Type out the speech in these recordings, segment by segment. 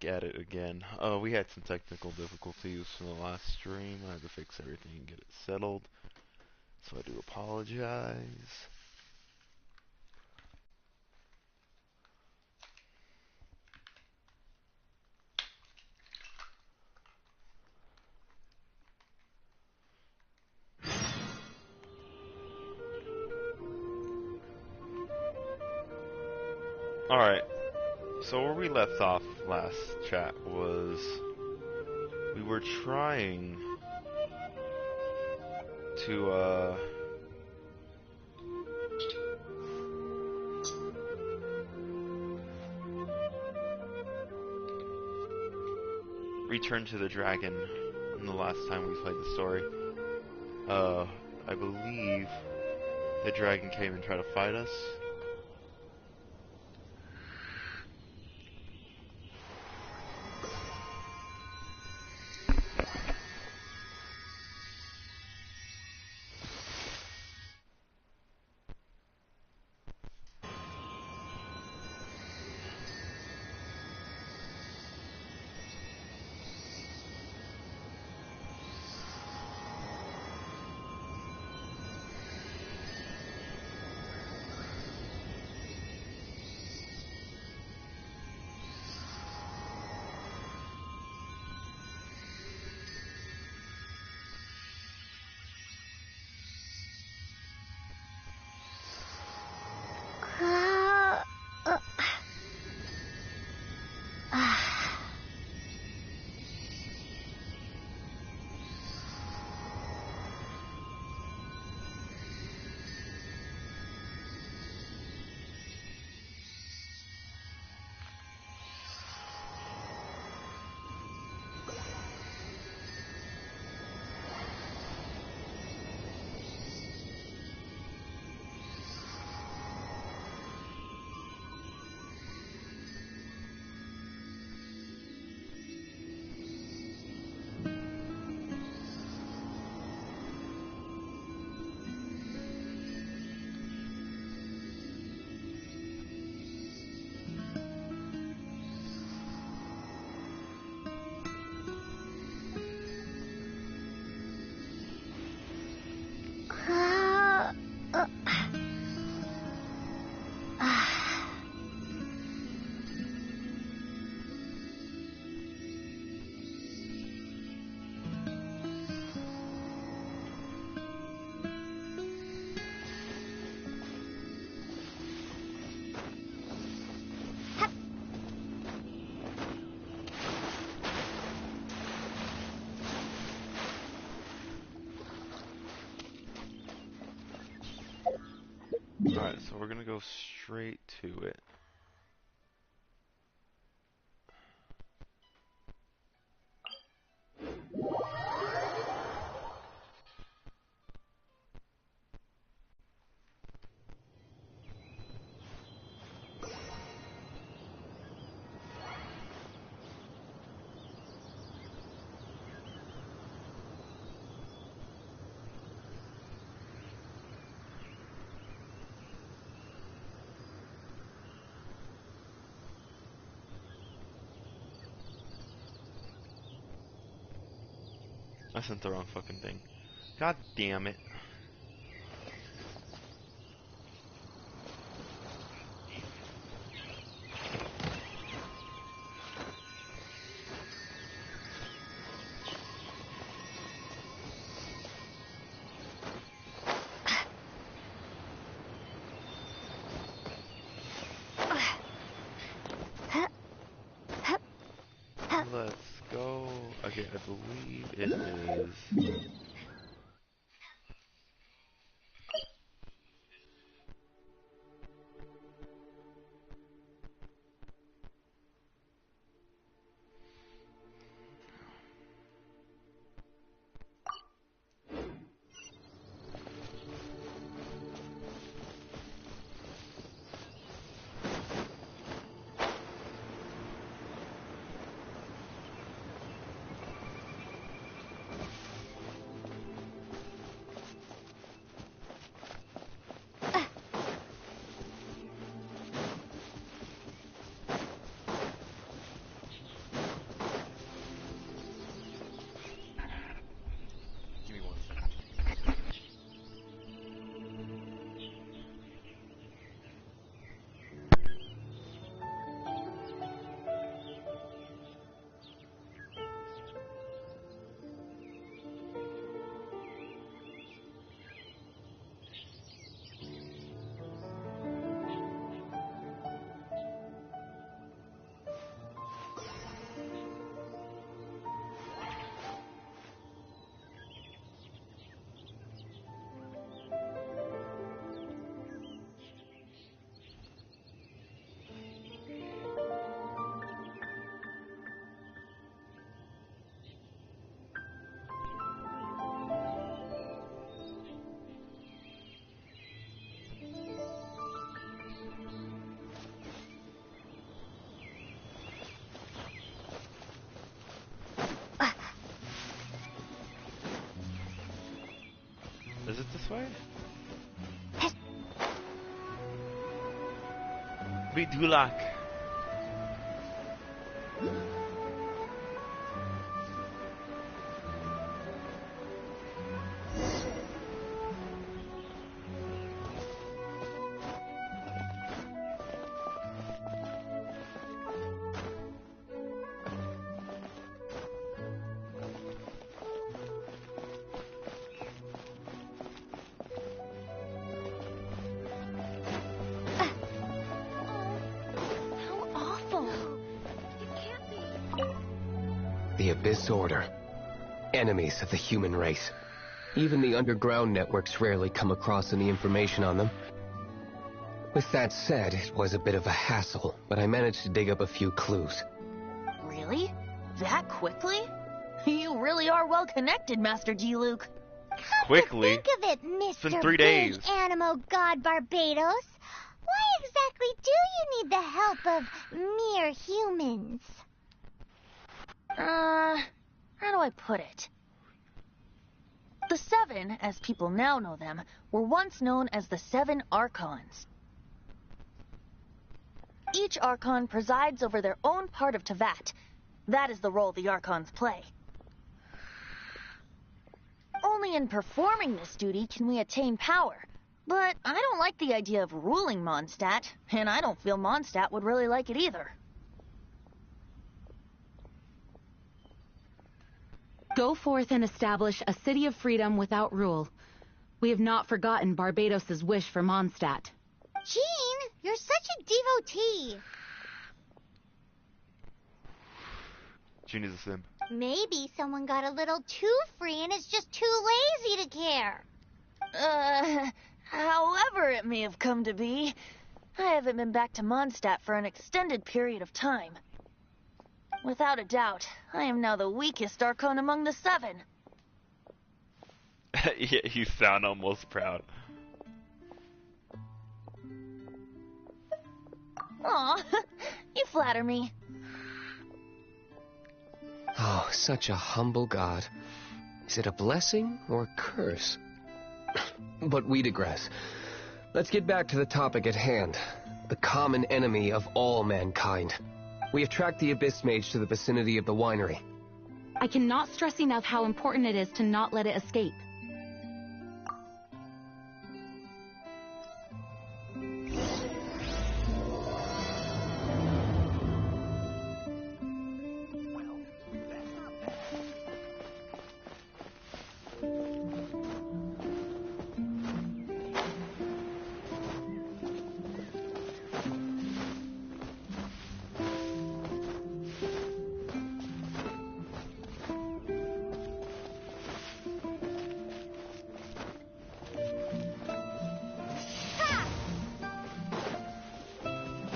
back at it again. We had some technical difficulties from the last stream. I had to fix everything and get it settled. So I do apologize. Alright, so where we left off last chat was we were trying to return to the dragon in the last time we played the story. I believe the dragon came and tried to fight us. Alright, so we're gonna go straight to it. I sent the wrong fucking thing. God damn it. Let's go. Okay, I believe it is. this way? Bidulak. The Abyss Order. Enemies of the human race. Even the underground networks rarely come across any information on them. With that said, it was a bit of a hassle, but I managed to dig up a few clues. Really? That quickly? You really are well connected, Master G. Luke. Quickly? Think of it, Mr. It's been 3 Big days. Animal God Barbados. Why exactly do you need the help of mere humans? How do I put it? The Seven, as people now know them, were once known as the Seven Archons. Each Archon presides over their own part of Teyvat. That is the role the Archons play. Only in performing this duty can we attain power. But I don't like the idea of ruling Mondstadt, and I don't feel Mondstadt would really like it either. Go forth and establish a city of freedom without rule. We have not forgotten Barbados' wish for Mondstadt. Jean, you're such a devotee. Jean is a simp. Maybe someone got a little too free and is just too lazy to care. However it may have come to be, I haven't been back to Mondstadt for an extended period of time. Without a doubt, I am now the weakest Archon among the Seven. Yeah, you sound almost proud. Aw, you flatter me. Oh, such a humble god. Is it a blessing or a curse? But we digress. Let's get back to the topic at hand. The common enemy of all mankind. We have tracked the Abyss Mage to the vicinity of the winery. I cannot stress enough how important it is to not let it escape.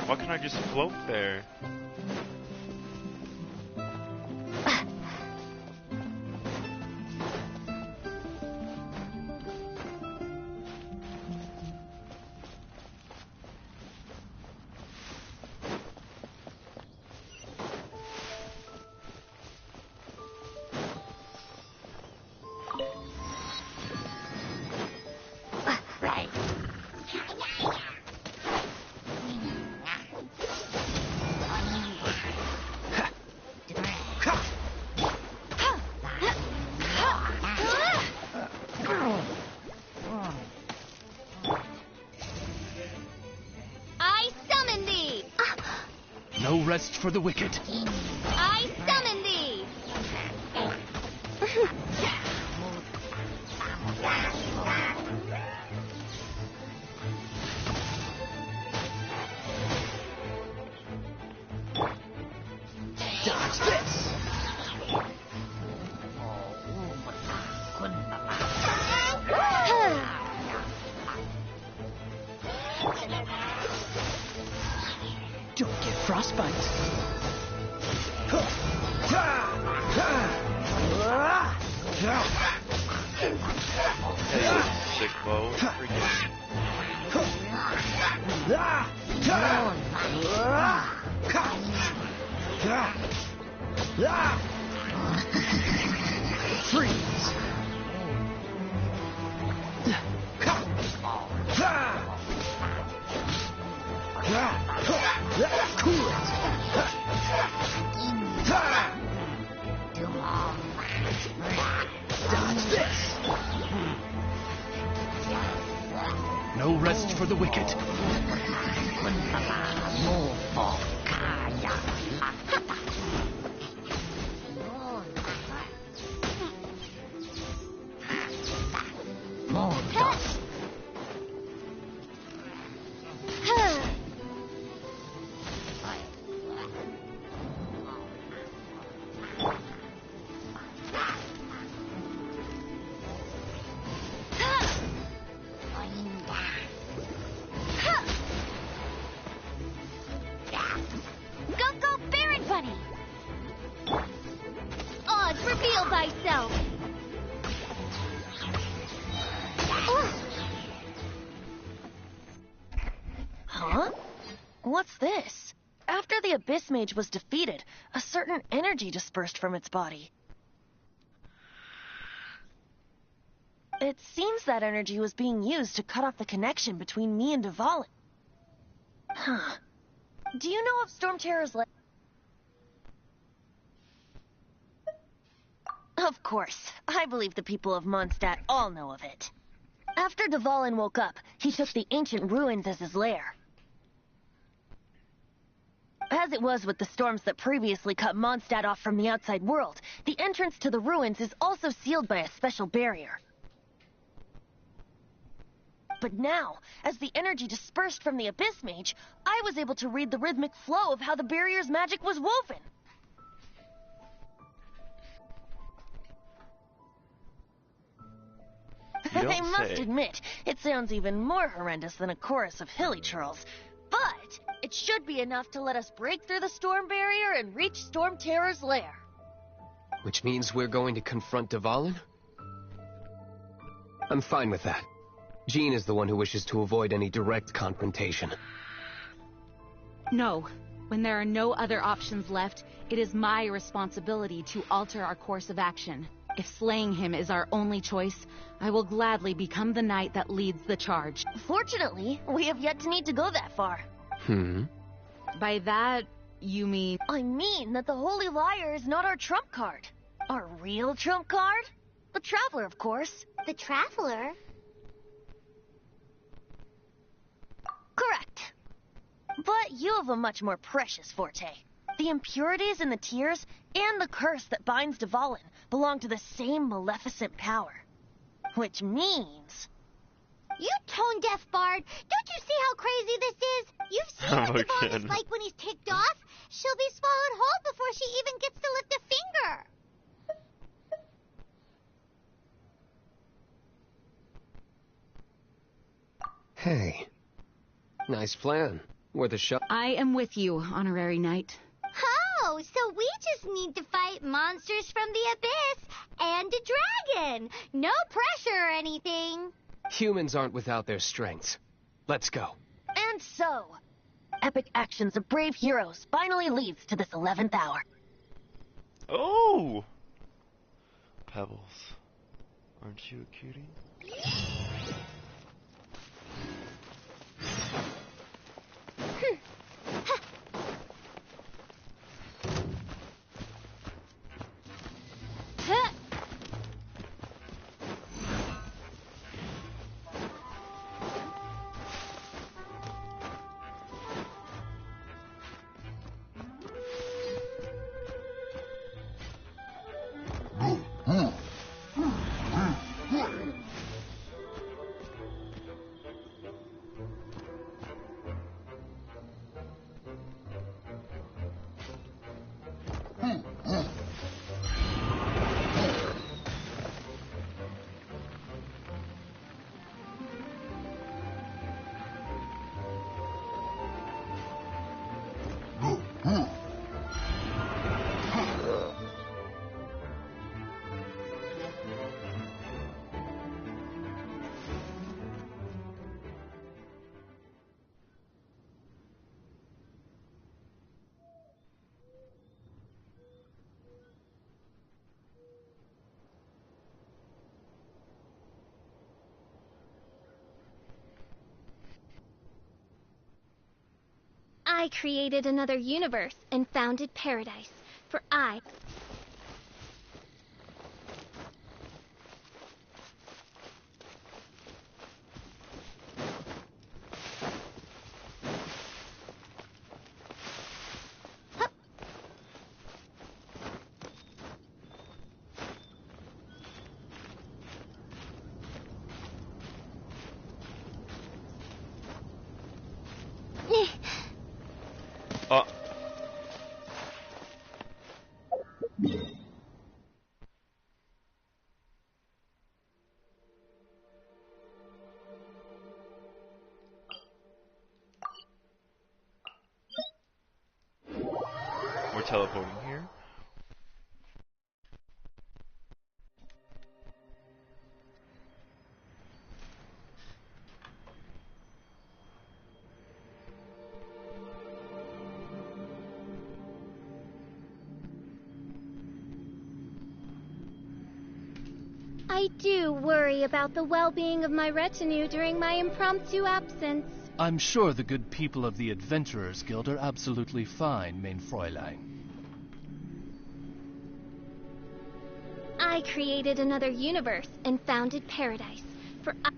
Why can't I just float there? No rest for the wicked. I summon thee! Dodge this! Don't get frostbite. Hey, sick bow. Freaking. Freeze! Cool it. Dodge this. No rest for the wicked. Go, Barrack Bunny! Oz, reveal thyself! Huh? What's this? After the Abyss Mage was defeated, a certain energy dispersed from its body. It seems that energy was being used to cut off the connection between me and Dvalin. Huh. Do you know of Storm Terror's lair? Of course. I believe the people of Mondstadt all know of it. After Dvalin woke up, he took the ancient ruins as his lair. As it was with the storms that previously cut Mondstadt off from the outside world, the entrance to the ruins is also sealed by a special barrier. But now, as the energy dispersed from the Abyss Mage, I was able to read the rhythmic flow of how the barrier's magic was woven. You don't I must say. admit, it sounds even more horrendous than a chorus of hilly churls. But it should be enough to let us break through the storm barrier and reach Storm Terror's lair. Which means we're going to confront Dvalin? I'm fine with that. Jean is the one who wishes to avoid any direct confrontation. No. When there are no other options left, it is my responsibility to alter our course of action. If slaying him is our only choice, I will gladly become the knight that leads the charge. Fortunately, we have yet to need to go that far. By that, you mean... I mean that the Holy Liar is not our trump card. Our real trump card? The Traveler, of course. The Traveler? Correct. But you have a much more precious forte. The impurities in the tears and the curse that binds Dvalin belong to the same maleficent power. Which means... You tone-deaf bard! Don't you see how crazy this is? You've seen what Dvalin is Again. like when he's ticked off. She'll be swallowed whole before she even gets to lift a finger. Hey. Nice plan. Worth a shot. I am with you, honorary knight. Oh, so we just need to fight monsters from the abyss and a dragon. No pressure or anything. Humans aren't without their strengths. Let's go. And so, epic actions of brave heroes finally leads to this 11th hour. Oh! Pebbles. Aren't you a cutie? I created another universe and founded paradise, for I... Oh. We're teleporting here. I do worry about the well-being of my retinue during my impromptu absence. I'm sure the good people of the Adventurers Guild are absolutely fine, mein Fräulein. I created another universe and founded paradise, for I...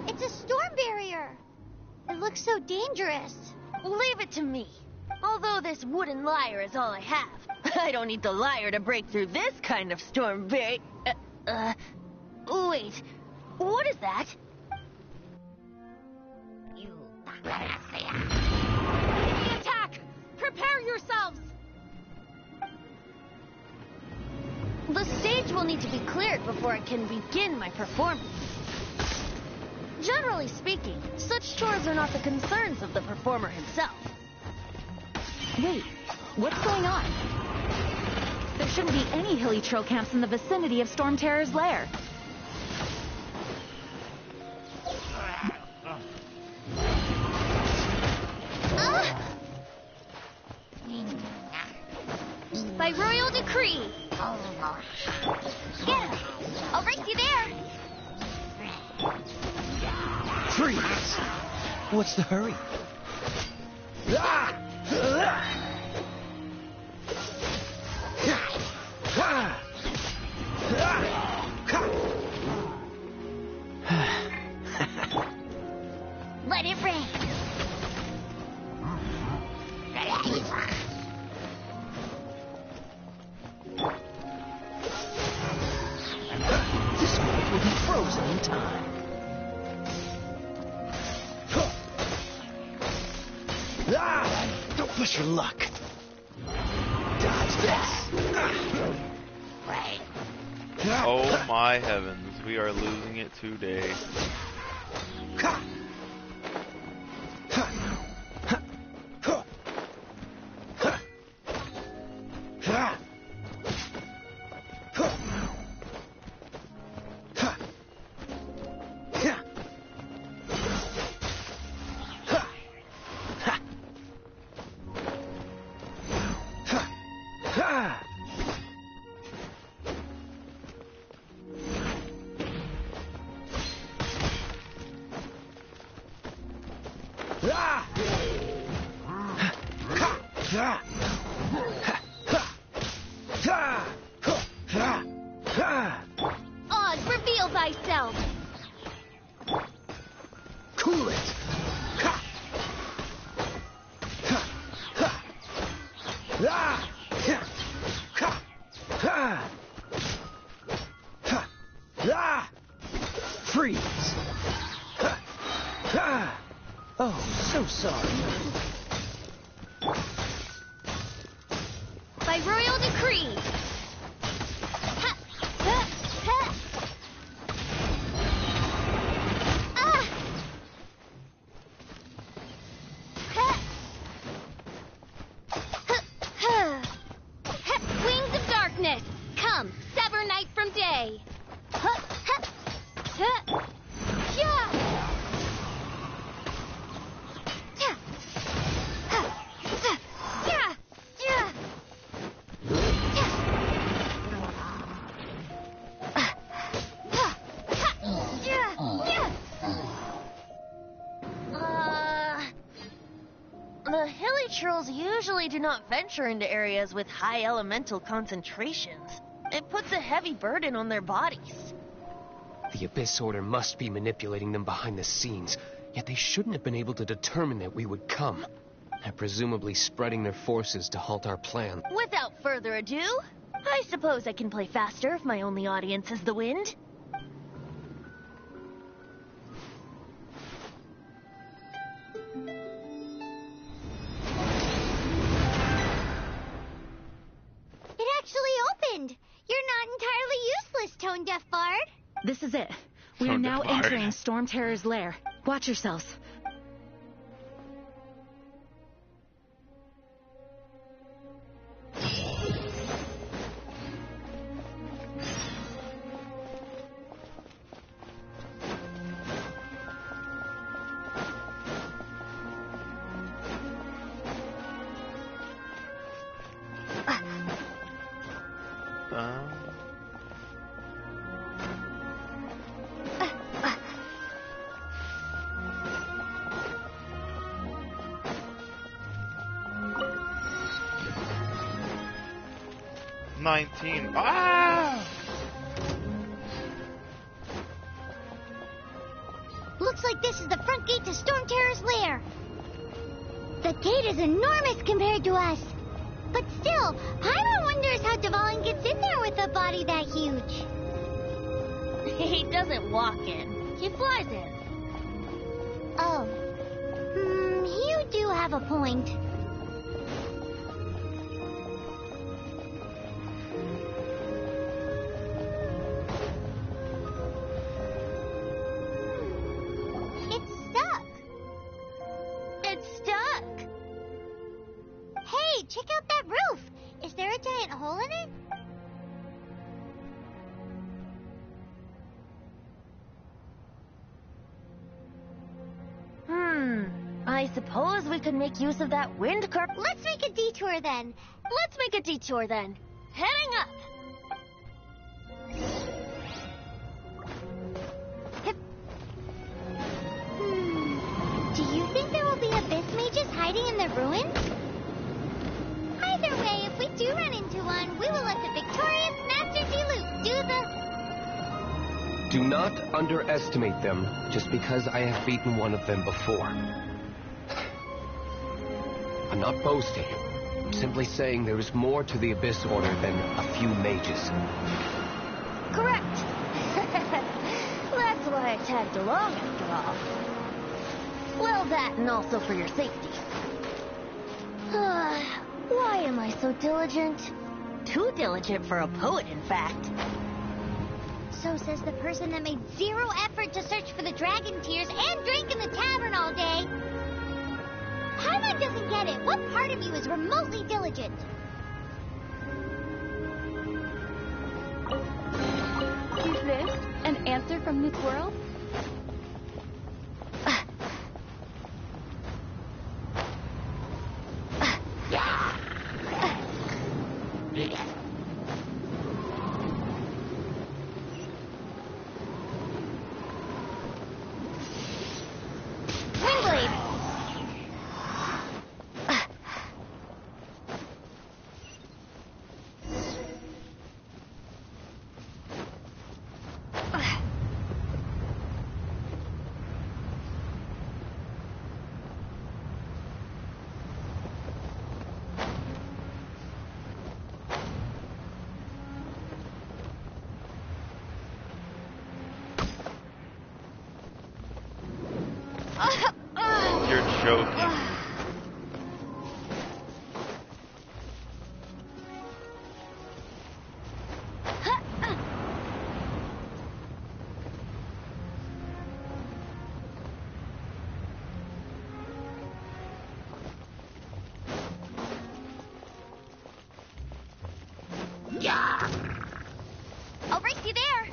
It's a storm barrier. It looks so dangerous. Leave it to me. Although this wooden lyre is all I have, I don't need the lyre to break through this kind of storm barrier. Wait, what is that? Attack! Prepare yourselves! The stage will need to be cleared before I can begin my performance. Generally speaking, such chores are not the concerns of the performer himself. Wait, what's going on? There shouldn't be any hilly trail camps in the vicinity of Storm Terror's lair. By royal decree. Get him! I'll race you there. Freeze! What's the hurry? Let it rain. This world will be frozen in time. Don't push your luck. Dodge this. Oh my heavens, we are losing it today. Oz, reveal thyself. Cool it. Freeze! Oh, so sorry. By royal decree. Ha, ha, ha. Ah. Ha. Ha, ha. Ha. Wings of darkness, come, sever night from day. Ha, ha, ha. Yeah. Yeah. Ha, ha. Yeah. Yeah. The hilly trolls usually do not venture into areas with high elemental concentrations. It puts a heavy burden on their bodies. The Abyss Order must be manipulating them behind the scenes, yet they shouldn't have been able to determine that we would come. They're presumably spreading their forces to halt our plan. Without further ado, I suppose I can play faster if my only audience is the wind. It actually opened. You're not entirely useless, Tone Deaf Bard. This is it. We are Tone now Deaf Bard. entering Storm Terror's lair. Watch yourselves. Um, $19. Ah! Looks like this is the front gate to Storm Terror's lair. The gate is enormous compared to us. But still, Paimon wonders how Dvalin gets in there with a body that huge. He doesn't walk in. He flies in. Oh. You do have a point. It's stuck. It's stuck. Hey, check out that roof. Is there a giant hole in it? I suppose we could make use of that wind curp. Let's make a detour then. Let's make a detour then. Heading up. Do you think there will be abyss mages hiding in the ruins? Either way, if we do run into one, we will let the victorious Master Diluc do the... Do not underestimate them just because I have beaten one of them before. I'm not boasting. I'm simply saying there is more to the Abyss Order than a few mages. Correct. That's why I tagged along after all. Well, that and also for your safety. Why am I so diligent? Too diligent for a poet, in fact. So says the person that made zero effort to search for the dragon tears and drank in the tavern all day. Paimon doesn't get it. What part of you is remotely diligent? Is this an answer from this world? Wingblade! You're joking. I'll race you there.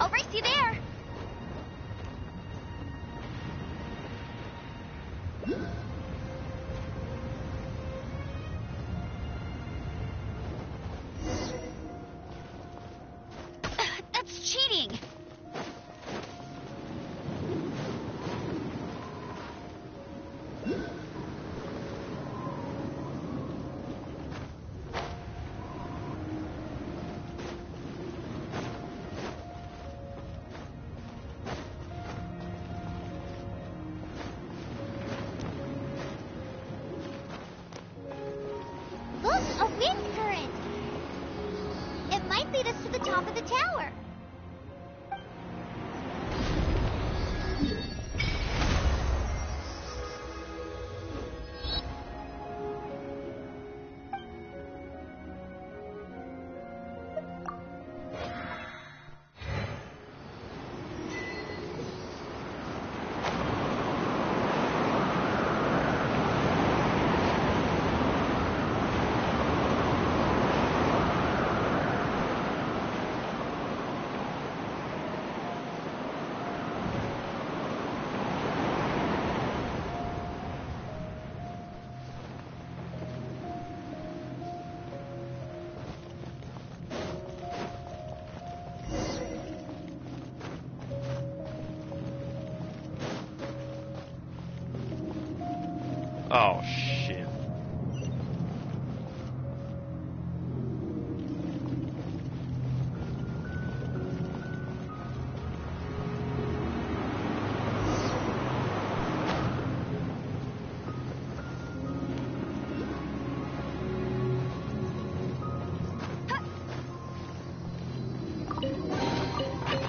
I'll race you there. That's cheating. Look, a wind current. It might lead us to the top of the tower. Oh, shit.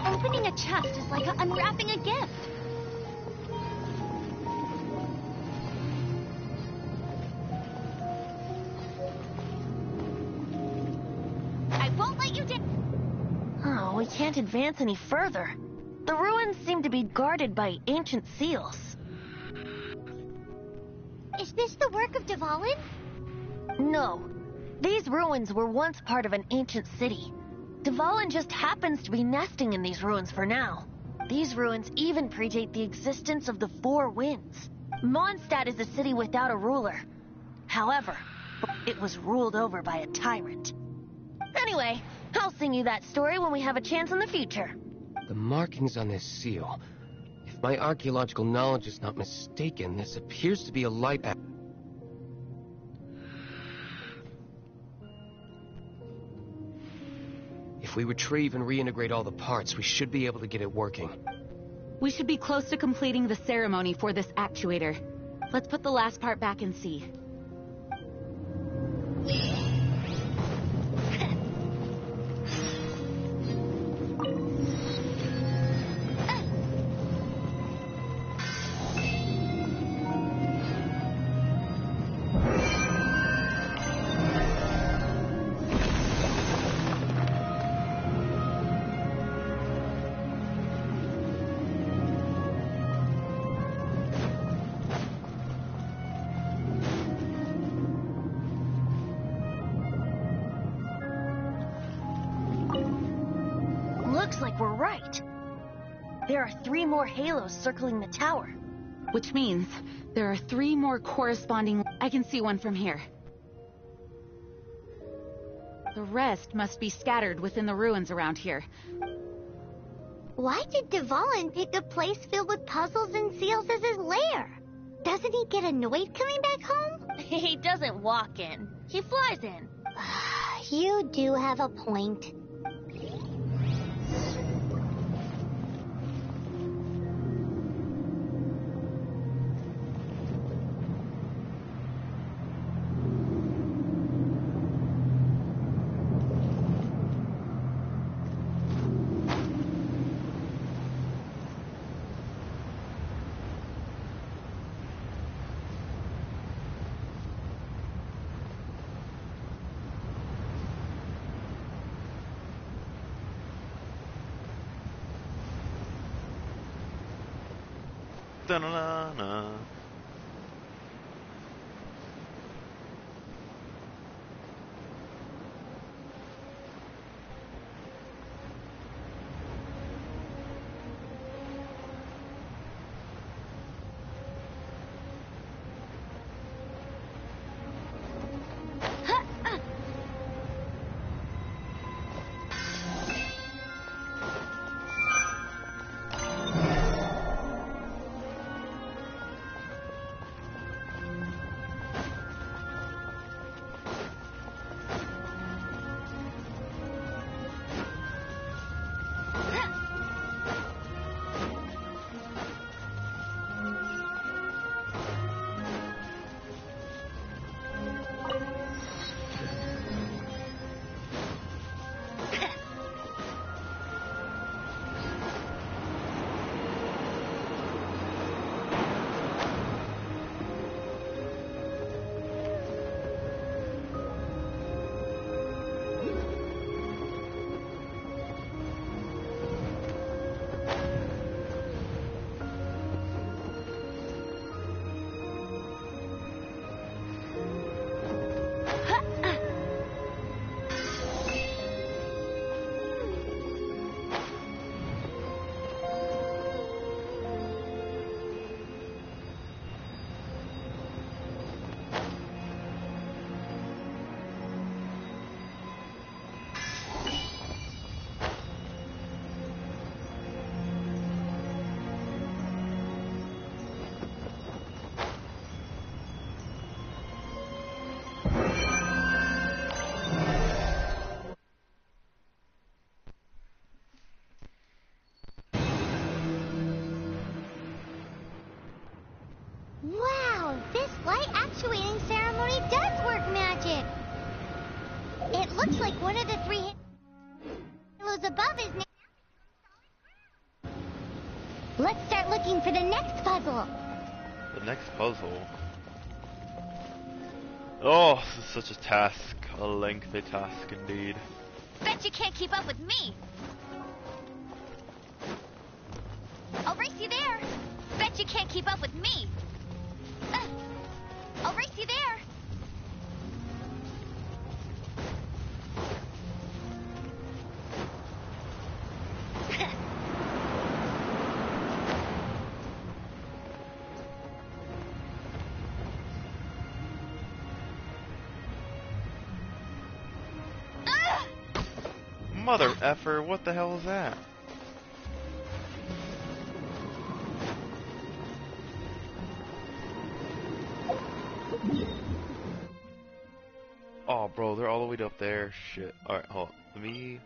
Opening a chest is like unwrapping a gift. I won't let you down. Oh, we can't advance any further. The ruins seem to be guarded by ancient seals. Is this the work of Dvalin? No. These ruins were once part of an ancient city. Dvalin just happens to be nesting in these ruins for now. These ruins even predate the existence of the Four Winds. Mondstadt is a city without a ruler. However, it was ruled over by a tyrant. Anyway, I'll sing you that story when we have a chance in the future. The markings on this seal. If my archaeological knowledge is not mistaken, this appears to be a light. If we retrieve and reintegrate all the parts, we should be able to get it working. We should be close to completing the ceremony for this actuator. Let's put the last part back and see. Looks like we're right. There are 3 more halos circling the tower. Which means there are 3 more corresponding... I can see one from here. The rest must be scattered within the ruins around here. Why did Dvalin pick a place filled with puzzles and seals as his lair? Doesn't he get annoyed coming back home? He doesn't walk in. He flies in. You do have a point. Da-na-na-na. Wow, this light actuating ceremony does work magic. It looks like one of the three halos above is now. Let's start looking for the next puzzle. The next puzzle. Oh, this is such a task. A lengthy task indeed. Bet you can't keep up with me. I'll race you there. Bet you can't keep up with me. I'll race you there. Mother effer, what the hell is that? Oh, bro, they're all the way up there. Shit. Alright, hold on. Let me...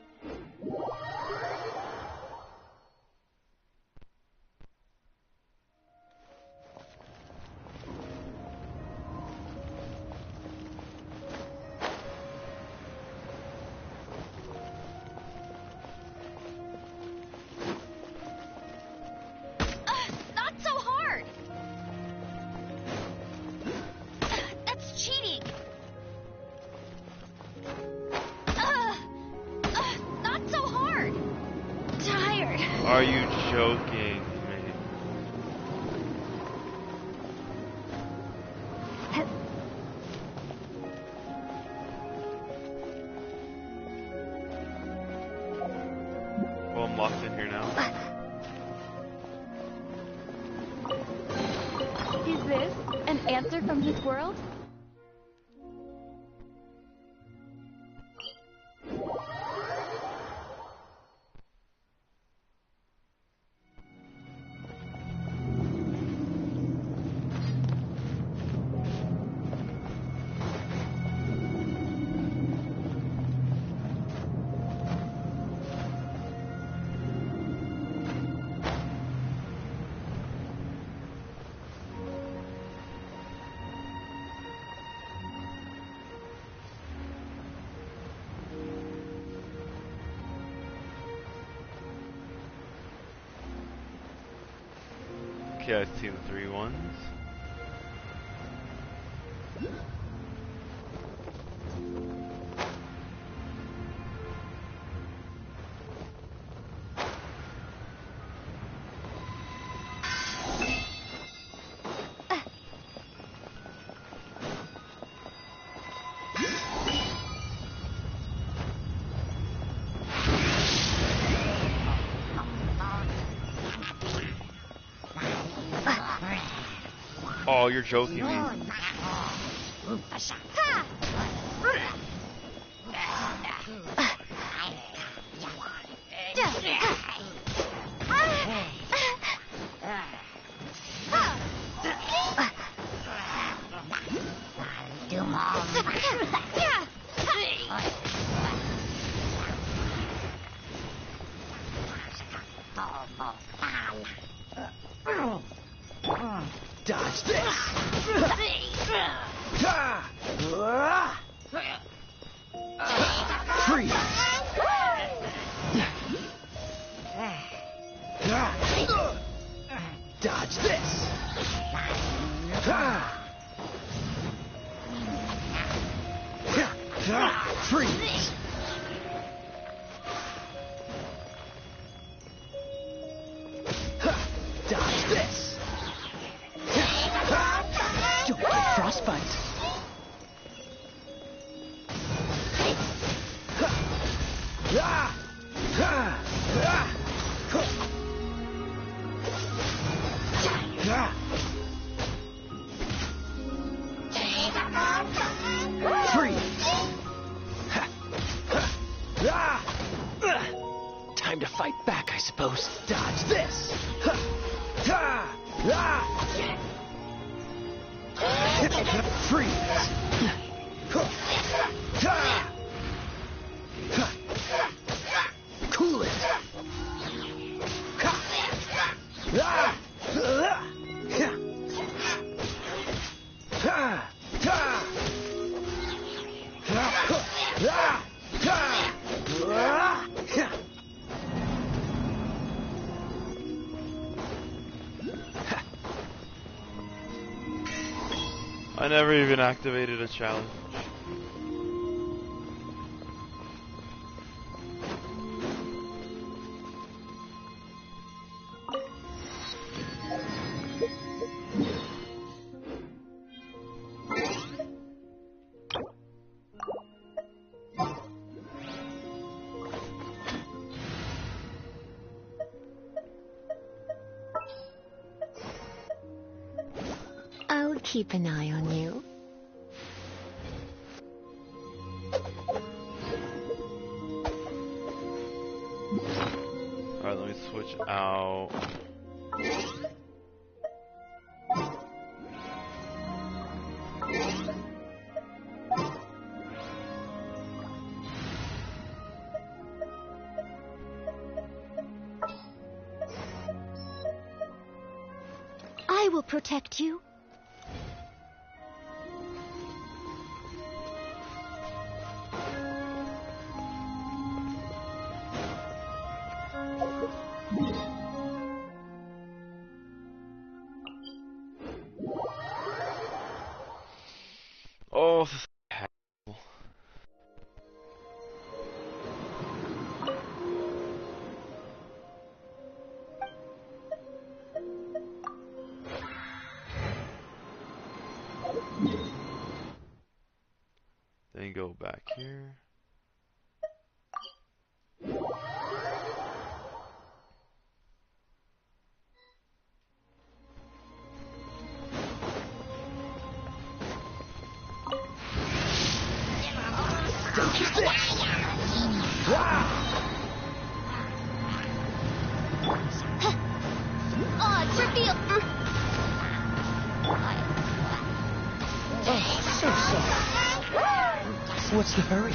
Not so hard. That's cheating. Not so hard. Tired. Are you joking me? Well, I'm locked in here now. Is this an answer from this world? Okay, I see the 3 ones. Oh, you're joking me. Dodge this! Freeze! Dodge this! Freeze! Dodge this! Don't get frostbite! Time to fight back, I suppose. Dodge this! Freeze! Cool it! I never even activated a challenge. I'll keep an eye on you. Alright, let me switch out. I will protect you. Oh, this is terrible. Then go back here. Odds reveal. So sorry. What's the hurry?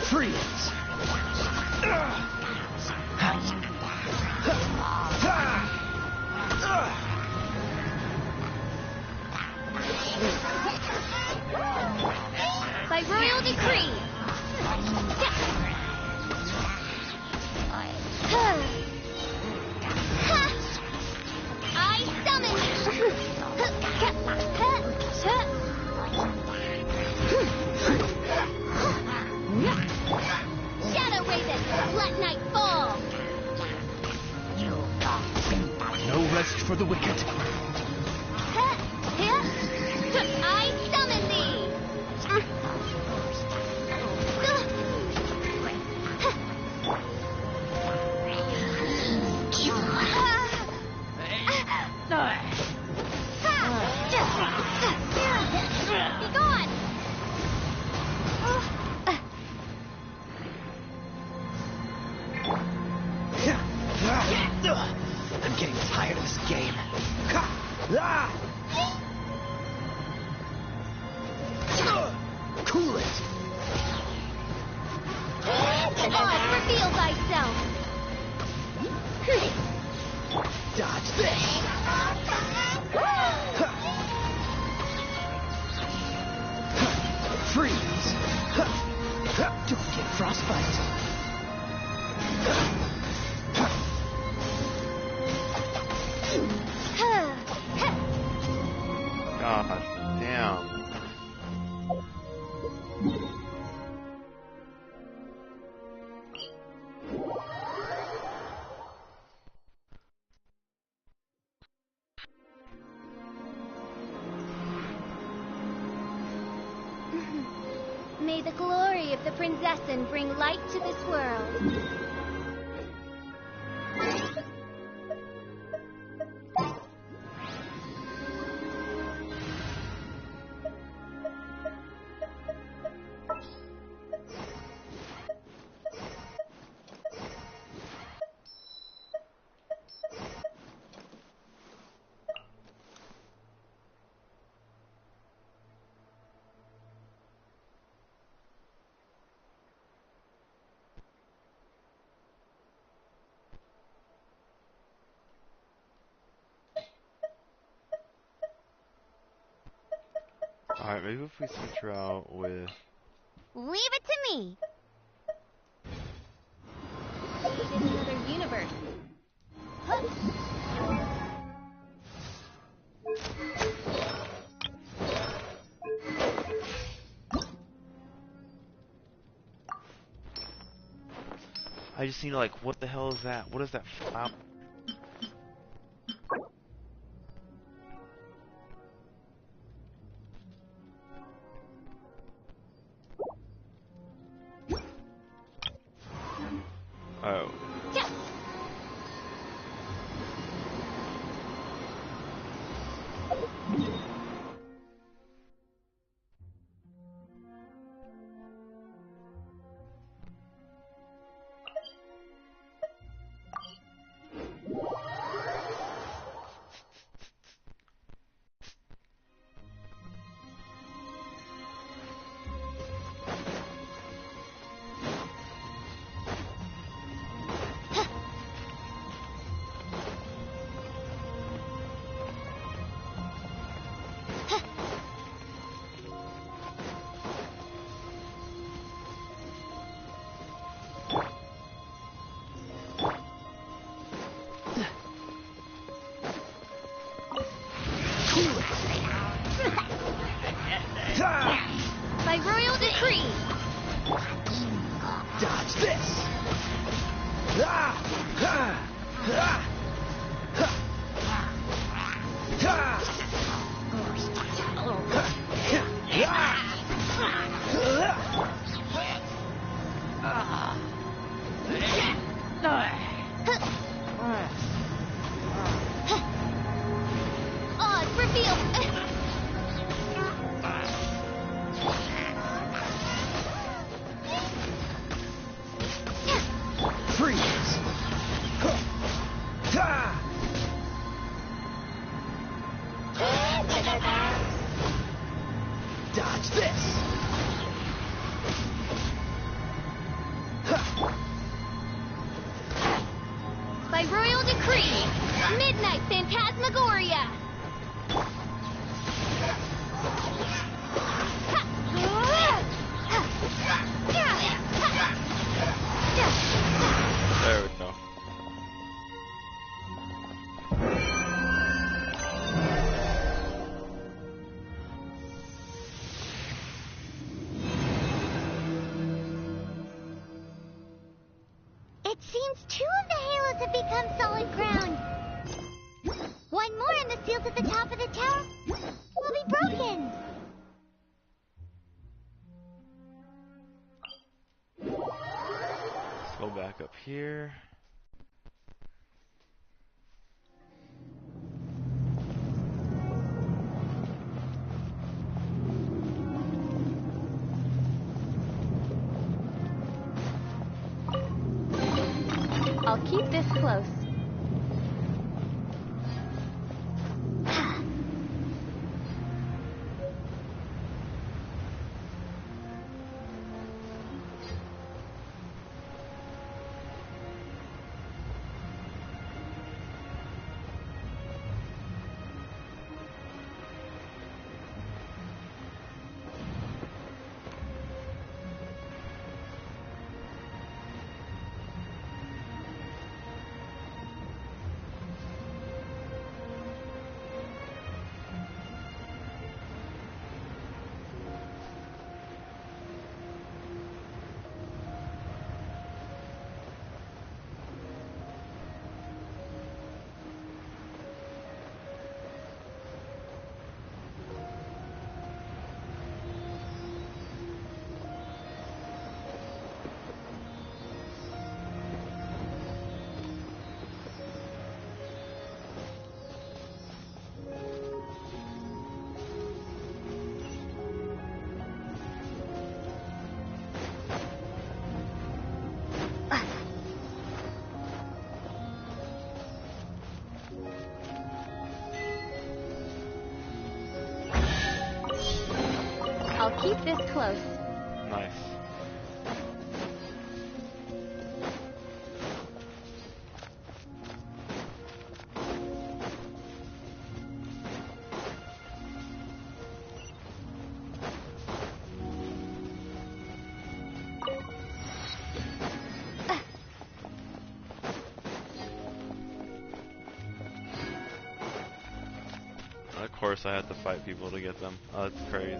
Freeze! By royal decree. I summon. Shadow Raven, let night fall. No rest for the wicked. I summon thee. boss fight. God damn. May the glory of the Prinzessin bring light to this world. Alright, maybe if we switch her out with... Leave it to me. It's another universe. I just need to, like, what the hell is that? What is that flower? Oh. By royal decree. Dodge this! Odds reveal. Freeze! Dodge this! By royal decree. Midnight Phantasmagoria. There we go. It seems 2 of the halos have become solid ground. One more and the seals at the top of the tower will be broken. Let's go back up here. I'll keep this close. keep this close. Nice. Of course I had to fight people to get them. Oh, that's crazy.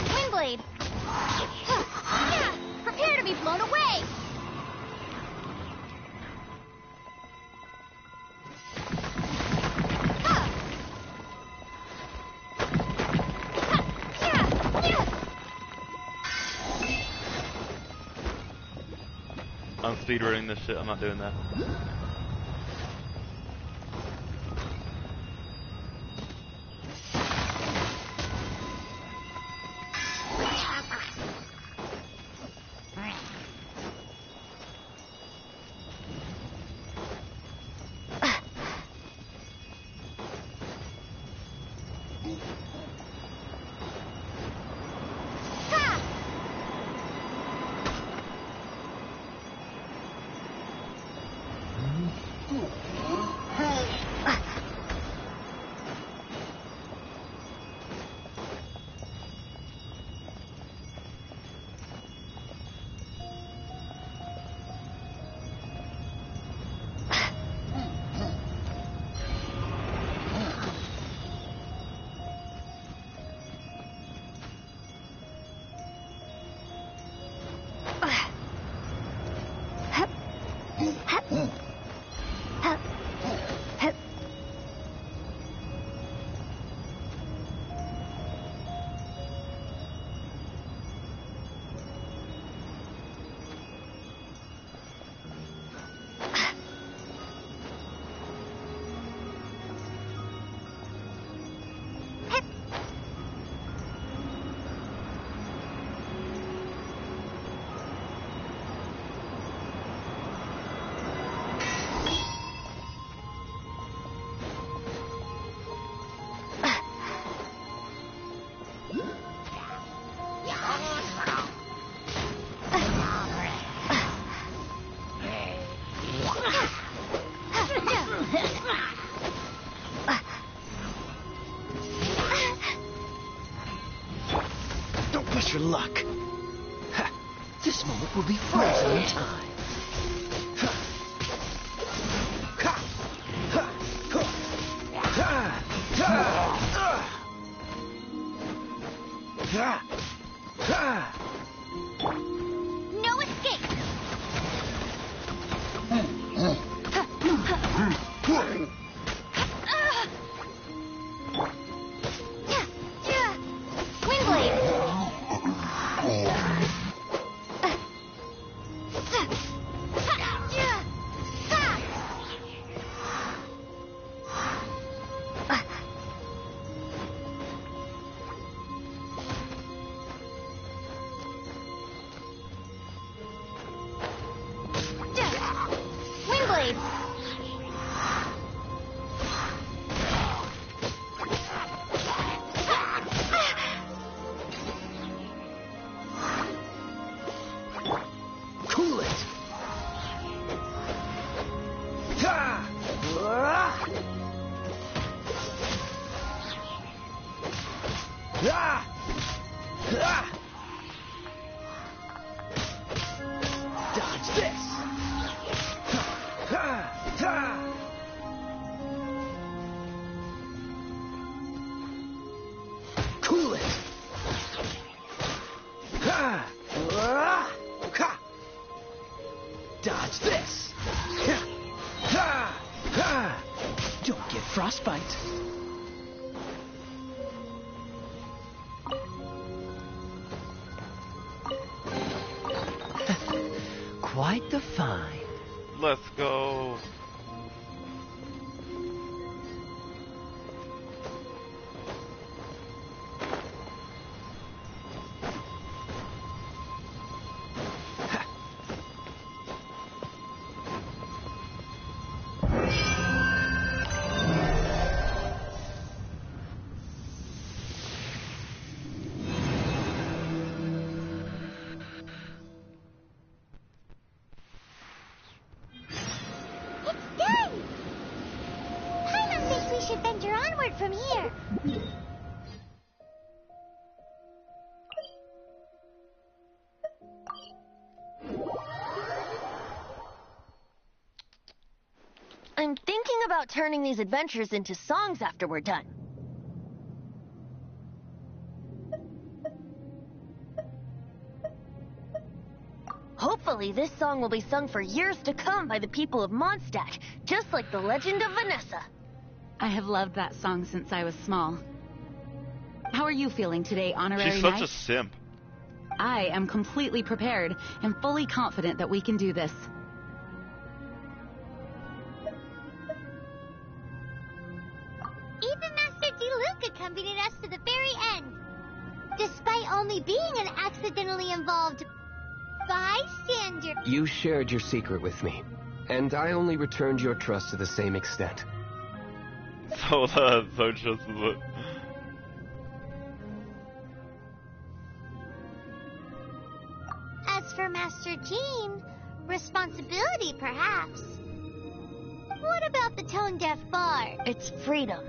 Windblade! Prepare to be blown away! I'm speedrunning this shit, I'm not doing that. Your luck. Ha. This moment will be frozen in time. Ha. Ha. Ha. Ha. Ha. Ha. Ha. No escape! Windblade! Windblade! Cool it. Ha. Ah. Ah. Dodge this. Ha. Ha. Cool it. Ha. Ah. Ha. Dodge this. Ha. Ha. Ha. Don't get frostbite. Quite the find. Let's go. we should venture onward from here. I'm thinking about turning these adventures into songs after we're done. Hopefully, this song will be sung for years to come by the people of Mondstadt, just like the legend of Vanessa. I have loved that song since I was small. How are you feeling today, Honorary She's Knight? such a simp. I am completely prepared and fully confident that we can do this. Even Master D. Luke accompanied us to the very end, despite only being an accidentally involved bystander. You shared your secret with me, and I only returned your trust to the same extent. So just what. As for Master Jean, responsibility perhaps. What about the tone-deaf bard? It's freedom.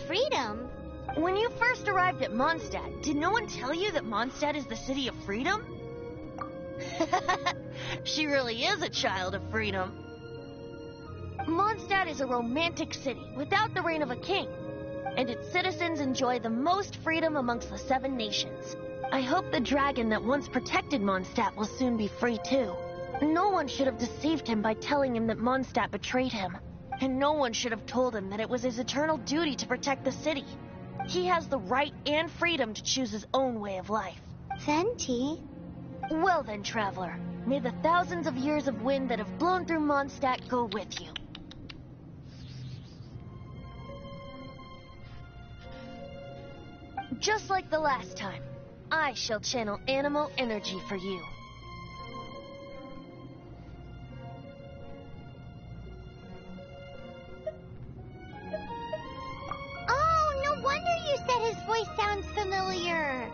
Freedom? When you first arrived at Mondstadt, did no one tell you that Mondstadt is the city of freedom? She really is a child of freedom. Mondstadt is a romantic city without the reign of a king, and its citizens enjoy the most freedom amongst the 7 nations. I hope the dragon that once protected Mondstadt will soon be free too. No one should have deceived him by telling him that Mondstadt betrayed him, and no one should have told him that it was his eternal duty to protect the city. He has the right and freedom to choose his own way of life. Venti? Well then, traveler, may the thousands of years of wind that have blown through Mondstadt go with you. Just like the last time, I shall channel animal energy for you. Oh, no wonder you said his voice sounds familiar.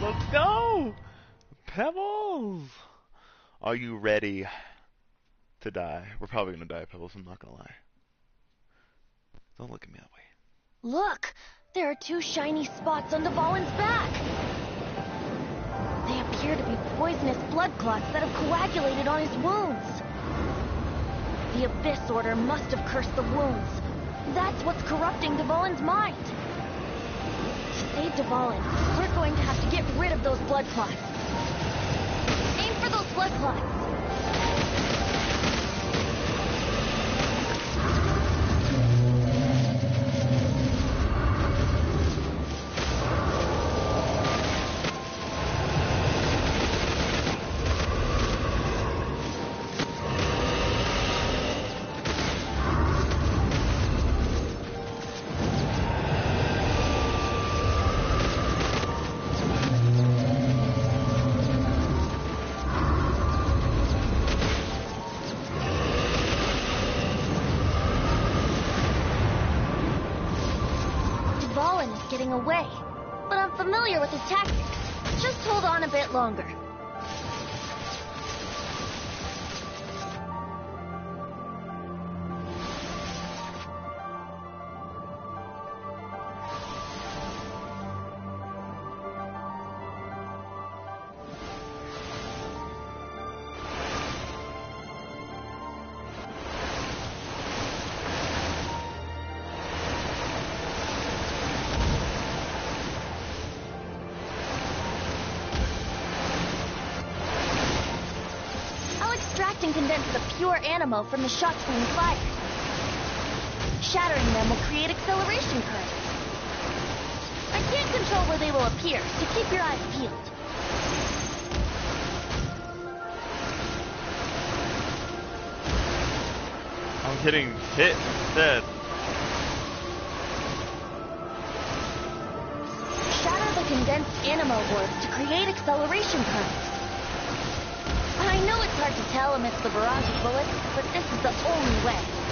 Let's go! Pebbles! Are you ready to die? We're probably gonna die, Pebbles, I'm not gonna lie. Don't look at me that way. Look! There are 2 shiny spots on Dvalin's back! They appear to be poisonous blood clots that have coagulated on his wounds. The Abyss Order must have cursed the wounds. That's what's corrupting Dvalin's mind. To save Dvalin, we're going to have to get rid of those blood clots. Aim for those blood clots. Getting away, but I'm familiar with his tactics. Just hold on a bit longer. And condense the pure animo from the shots being fired. Shattering them will create acceleration currents. I can't control where they will appear, so keep your eyes peeled. I'm getting hit instead. Shatter the condensed animo orbs to create acceleration currents. I know it's hard to tell amidst the barrage of bullets, but this is the only way.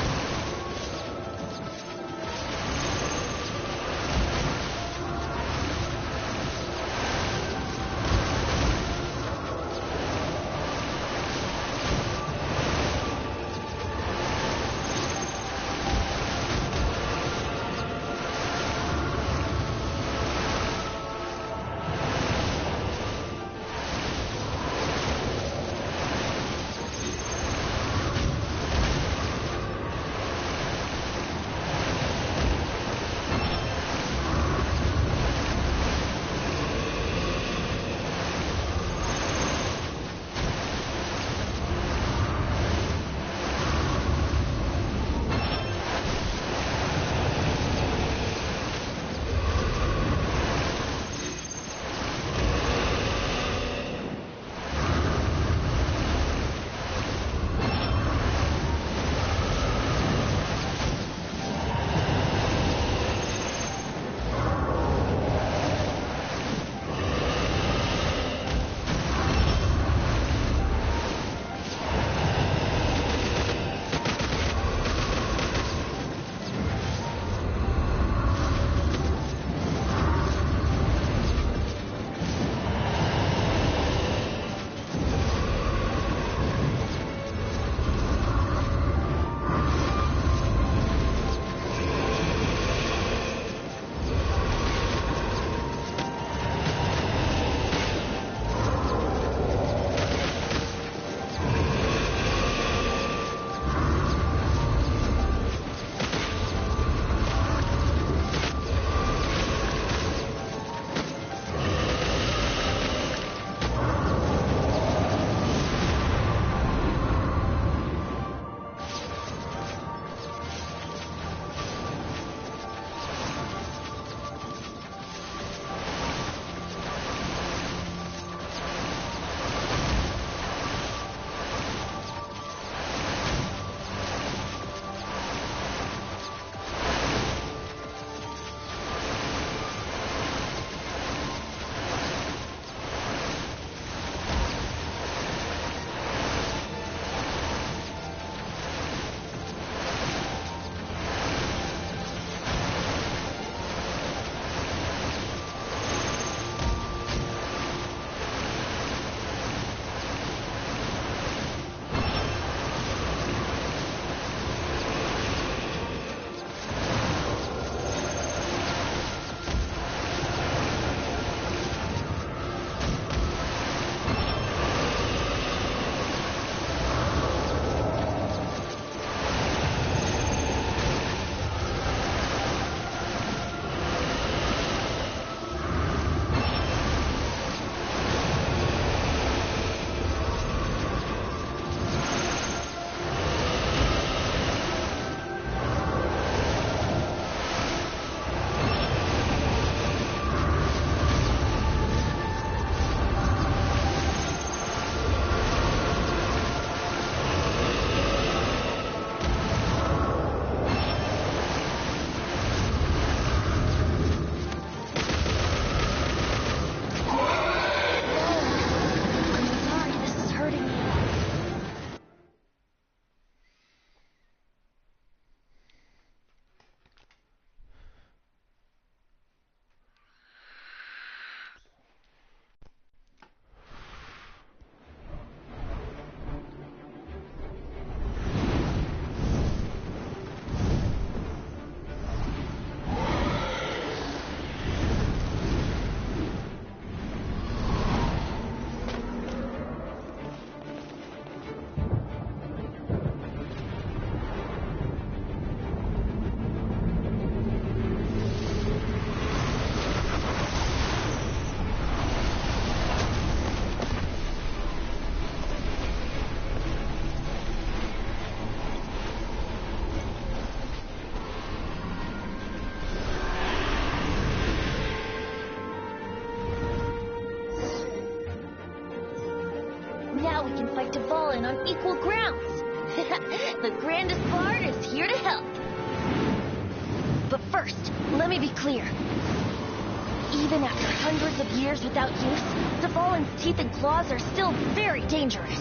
Now we can fight Dvalin on equal grounds. The grandest bard is here to help. But first, let me be clear. Even after hundreds of years without use, Dvalin's teeth and claws are still very dangerous.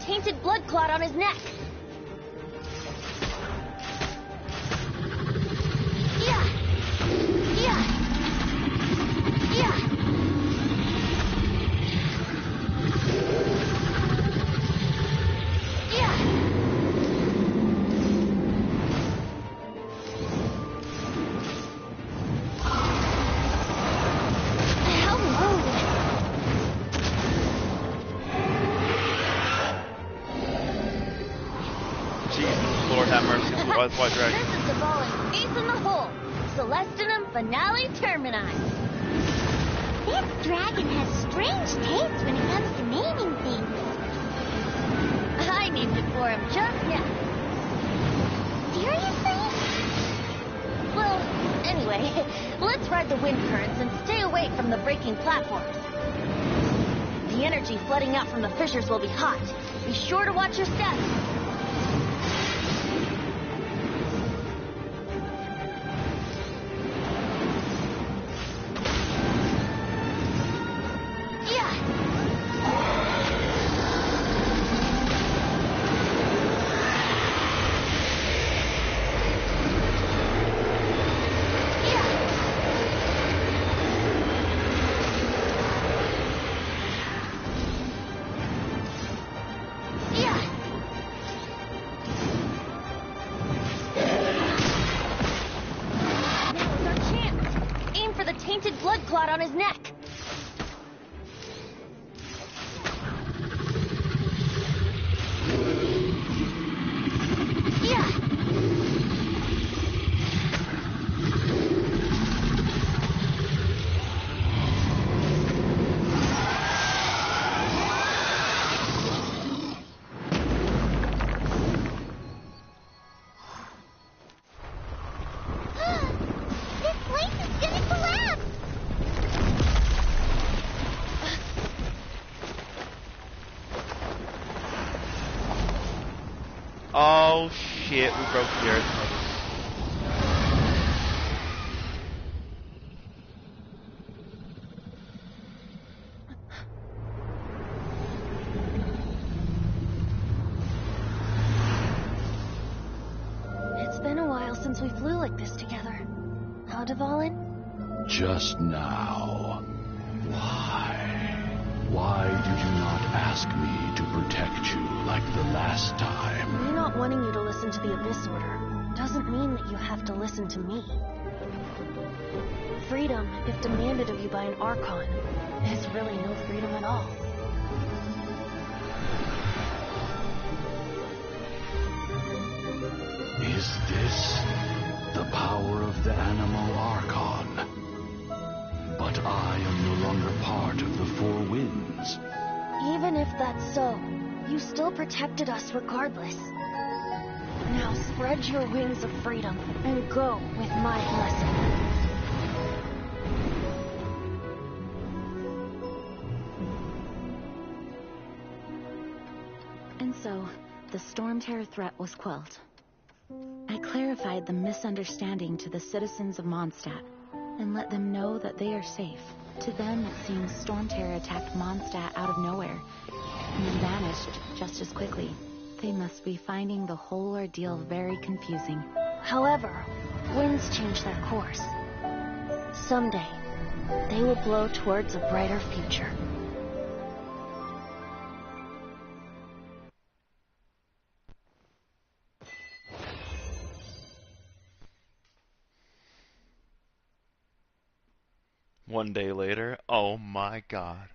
Tainted blood clot on his neck. Yeah. Yeah. Yeah. Yeah. How rude. Lord have mercy, White Dragon. This is Dvalin, ace in the hole. Celestinum finale termini. This dragon has strange taste when it comes to naming things. I named it for him just now. Seriously? Well, anyway, let's ride the wind currents and stay away from the breaking platforms. The energy flooding out from the fissures will be hot. Be sure to watch your steps. Tainted blood clot on his neck. Yeah. This place is gonna collapse. Oh shit, we broke the earth. It's been a while since we flew like this together. Huh, Dvalin? Just now. Why? Why did you not ask me to protect you like the last time? Me not wanting you to listen to the Abyss Order doesn't mean that you have to listen to me. Freedom, if demanded of you by an Archon, is really no freedom at all. Is this the power of the animal Archon? But I am no longer part of the Four Winds. Even if that's so, you still protected us regardless. Now spread your wings of freedom and go with my blessing. And so, the Storm Terror threat was quelled. I clarified the misunderstanding to the citizens of Mondstadt, and let them know that they are safe. To them, it seems Storm Terror attacked Mondstadt out of nowhere, and then vanished just as quickly. They must be finding the whole ordeal very confusing. However, winds change their course. Someday, they will blow towards a brighter future. One day later, oh my god.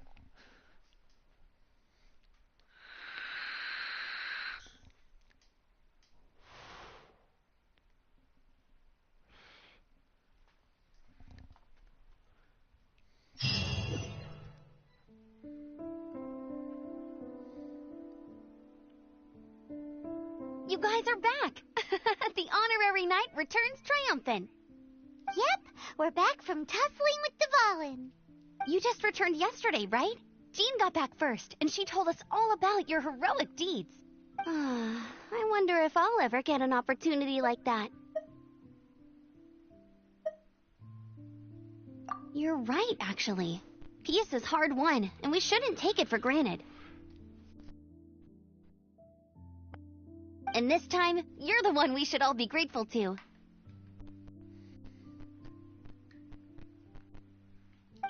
You guys are back. The honorary knight returns triumphant. Yep, we're back from tussling with Dvalin. You just returned yesterday, right? Jean got back first, and she told us all about your heroic deeds. I wonder if I'll ever get an opportunity like that. You're right, actually. Peace is hard won, and we shouldn't take it for granted. And this time, you're the one we should all be grateful to.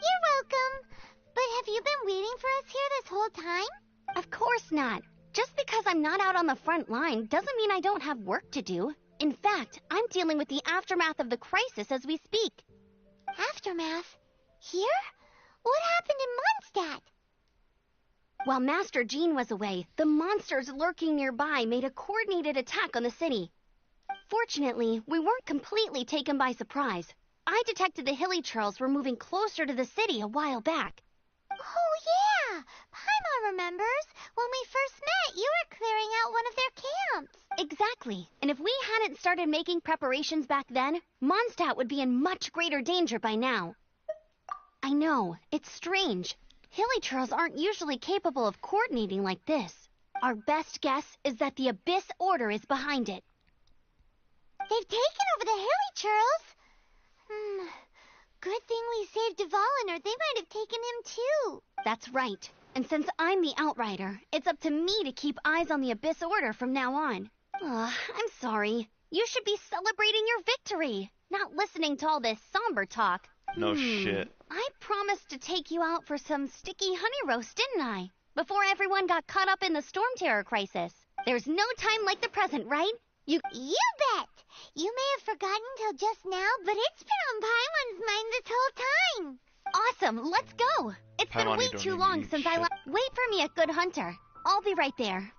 You're welcome. But have you been waiting for us here this whole time? Of course not. Just because I'm not out on the front line doesn't mean I don't have work to do. In fact, I'm dealing with the aftermath of the crisis as we speak. Aftermath? Here? What happened in Mondstadt? While Master Jean was away, the monsters lurking nearby made a coordinated attack on the city. Fortunately, we weren't completely taken by surprise. I detected the Hilly Churls were moving closer to the city a while back. Oh yeah! Paimon remembers. When we first met, you were clearing out one of their camps. Exactly. And if we hadn't started making preparations back then, Mondstadt would be in much greater danger by now. I know, it's strange. Hilly Churls aren't usually capable of coordinating like this. Our best guess is that the Abyss Order is behind it. They've taken over the Hilly Churls? Good thing we saved Dvalin, or they might have taken him too. That's right. And since I'm the Outrider, it's up to me to keep eyes on the Abyss Order from now on. I'm sorry. You should be celebrating your victory, not listening to all this somber talk. No shit. I promised to take you out for some sticky honey roast, didn't I? Before everyone got caught up in the Storm Terror crisis. There's no time like the present, right? You bet! You may have forgotten till just now, but it's been on Paimon's mind this whole time. Awesome, let's go. It's been Paimon, way you don't too even long eat since shit. Wait for me at Good Hunter. I'll be right there.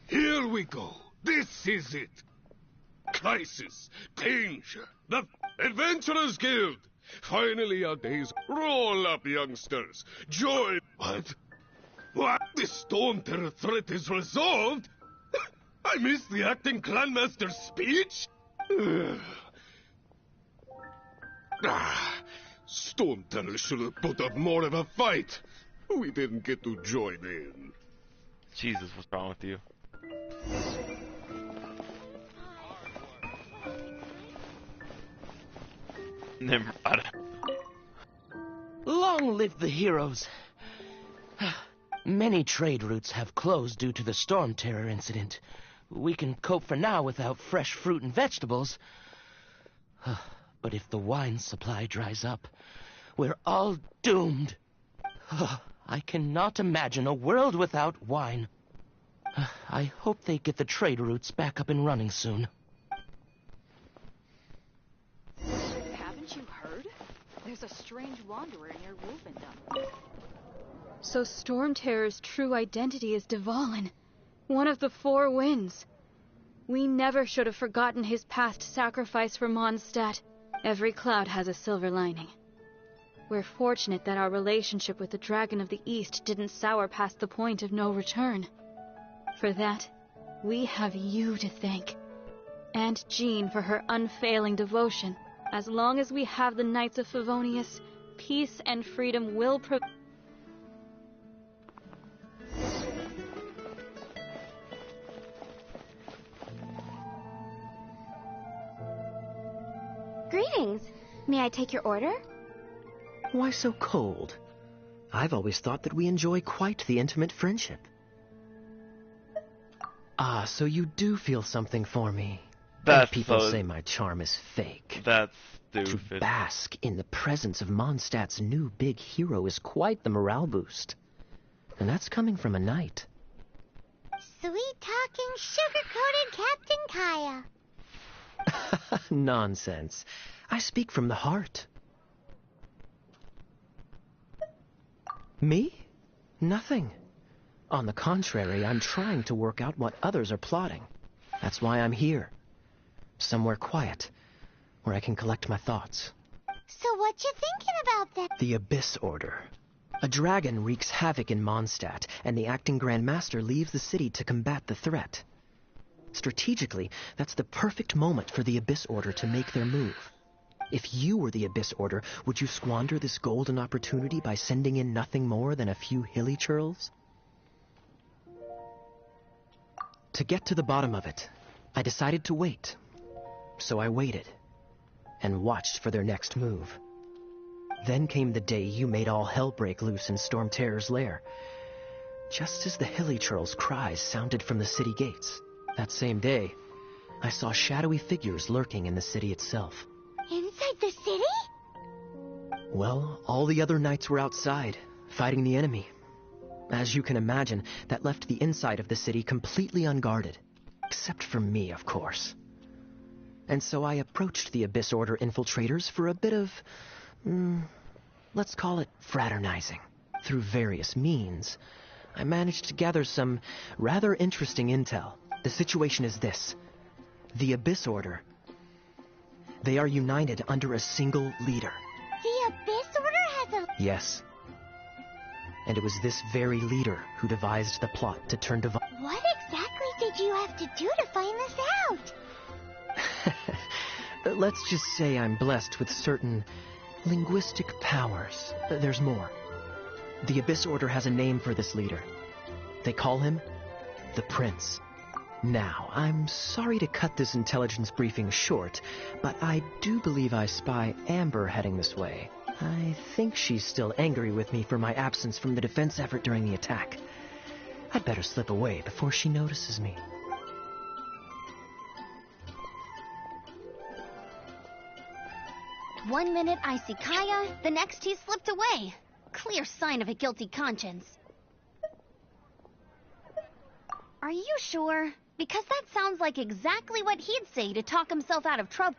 Here we go. This is it. Crisis. Danger. The Adventurers Guild. Finally our days. Roll up, youngsters. Join. What? What? The Storm Terror threat is resolved? I missed the acting clanmaster's speech? Storm Terror should have put up more of a fight. We didn't get to join in. Jesus, what's wrong with you? Long live the heroes. Many trade routes have closed due to the Storm Terror incident. We can cope for now without fresh fruit and vegetables. But if the wine supply dries up, we're all doomed. I cannot imagine a world without wine. I hope they get the trade routes back up and running soon. Haven't you heard? There's a strange wanderer near Wolfendom. So Storm Terror's true identity is Dvalin, one of the Four Winds. We never should have forgotten his past sacrifice for Mondstadt. Every cloud has a silver lining. We're fortunate that our relationship with the Dragon of the East didn't sour past the point of no return. For that, we have you to thank. And Jean for her unfailing devotion. As long as we have the Knights of Favonius, peace and freedom will prevail. Greetings. May I take your order? Why so cold? I've always thought that we enjoy quite the intimate friendship. Ah, so you do feel something for me. That's People so... say my charm is fake. That's To stupid. bask in the presence of Mondstadt's new big hero is quite the morale boost. And that's coming from a knight. Sweet-talking, sugar-coated Captain Kaya. Nonsense. I speak from the heart. Me? Nothing. On the contrary, I'm trying to work out what others are plotting. That's why I'm here. Somewhere quiet, where I can collect my thoughts. So what you thinking about that? The Abyss Order. A dragon wreaks havoc in Mondstadt, and the acting Grand Master leaves the city to combat the threat. Strategically, that's the perfect moment for the Abyss Order to make their move. If you were the Abyss Order, would you squander this golden opportunity by sending in nothing more than a few hilly churls? To get to the bottom of it, I decided to wait. So I waited, and watched for their next move. Then came the day you made all hell break loose in Storm Terror's lair. Just as the hilly churls' cries sounded from the city gates. That same day, I saw shadowy figures lurking in the city itself. Inside the city? Well, all the other knights were outside, fighting the enemy. As you can imagine, that left the inside of the city completely unguarded. Except for me, of course. And so I approached the Abyss Order infiltrators for a bit of, let's call it fraternizing. Through various means, I managed to gather some rather interesting intel. The situation is this. The Abyss Order. They are united under a single leader. The Abyss Order has a... Yes. And it was this very leader who devised the plot to turn Dvalin. What exactly did you have to do to find this out? Let's just say I'm blessed with certain linguistic powers. There's more. The Abyss Order has a name for this leader. They call him the Prince. Now, I'm sorry to cut this intelligence briefing short, but I do believe I spy Amber heading this way. I think she's still angry with me for my absence from the defense effort during the attack. I'd better slip away before she notices me. One minute I see Kaya, the next he slipped away. Clear sign of a guilty conscience. Are you sure? Because that sounds like exactly what he'd say to talk himself out of trouble.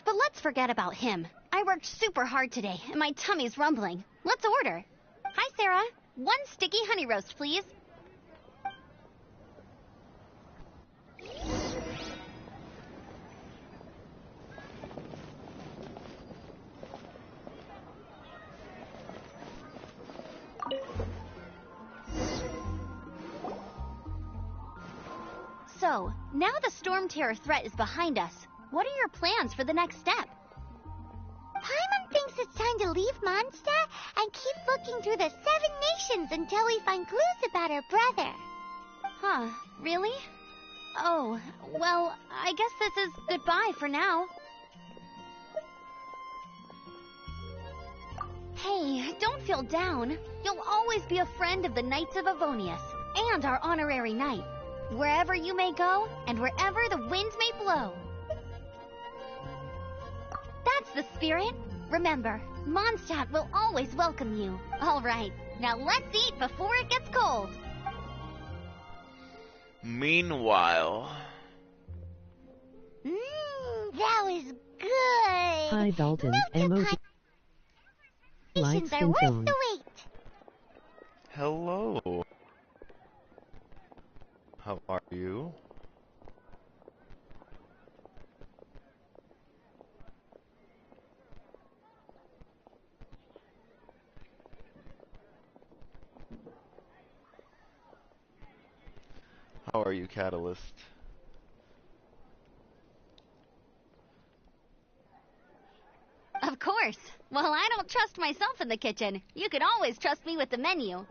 But let's forget about him. I worked super hard today, and my tummy's rumbling. Let's order. Hi, Sarah. One sticky honey roast, please. So, now the Storm Terror threat is behind us. What are your plans for the next step? Paimon thinks it's time to leave Mondstadt and keep looking through the 7 nations until we find clues about her brother. Huh, really? Oh, well, I guess this is goodbye for now. Hey, don't feel down. You'll always be a friend of the Knights of Avonius, and our honorary knight. Wherever you may go, and wherever the winds may blow. That's the spirit. Remember, Mondstadt will always welcome you. All right, now let's eat before it gets cold. Meanwhile... That was good. Hi, Dalton. Emoji. Lights Are and worth tone. the wait. Hello. How are you? How are you, Catalyst? Of course. Well, I don't trust myself in the kitchen. You can always trust me with the menu.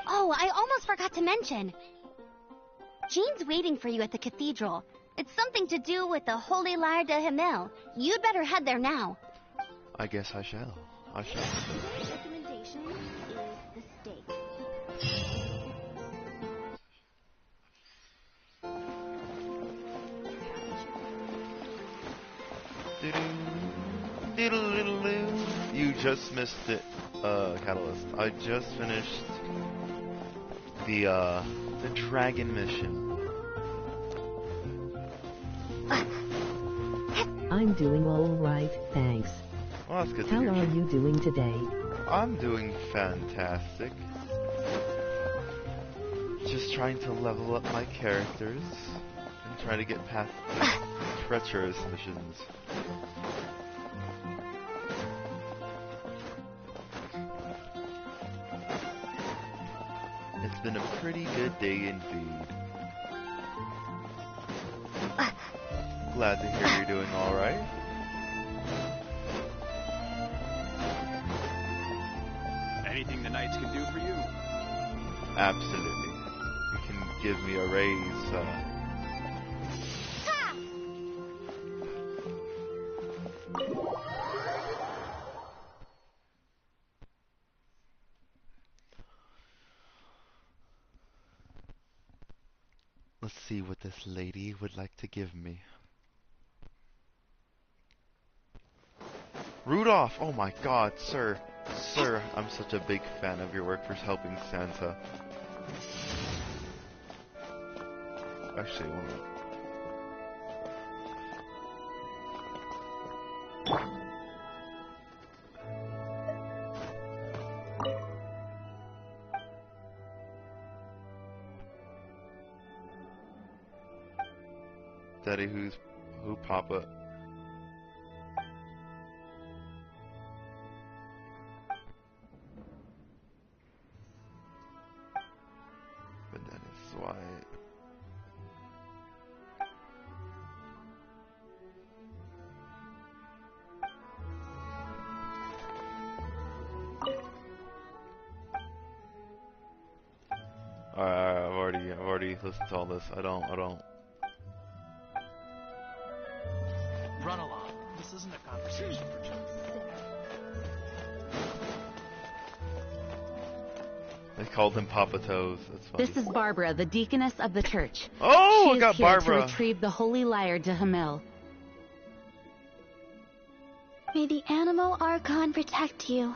Oh, I almost forgot to mention. Jean's waiting for you at the cathedral. It's something to do with the Holy Lyre de Himmel. You'd better head there now. I guess I shall. I shall. Recommendation is the steak. You just missed it, Catalyst. I just finished the dragon mission. I'm doing all right, thanks. Well, that's good to How hear. are you doing today? I'm doing fantastic. Just trying to level up my characters and try to get past these treacherous missions. It's been a pretty good day indeed. Glad to hear you're doing alright. Anything the Knights can do for you? Absolutely. You can give me a raise. Let's see what this lady would like to give me. Rudolph! Oh my god, sir. Sir, I'm such a big fan of your work for helping Santa. Actually, one minute. Daddy, who Papa? But that is why. I've already listened to all this. I don't. Run along. This isn't a conversation for children. They called him Papa Toes. That's funny. This is Barbara, the deaconess of the church. Oh, she I got is here Barbara. to retrieve the Holy Lyre de Himmel. May the Animo Archon protect you.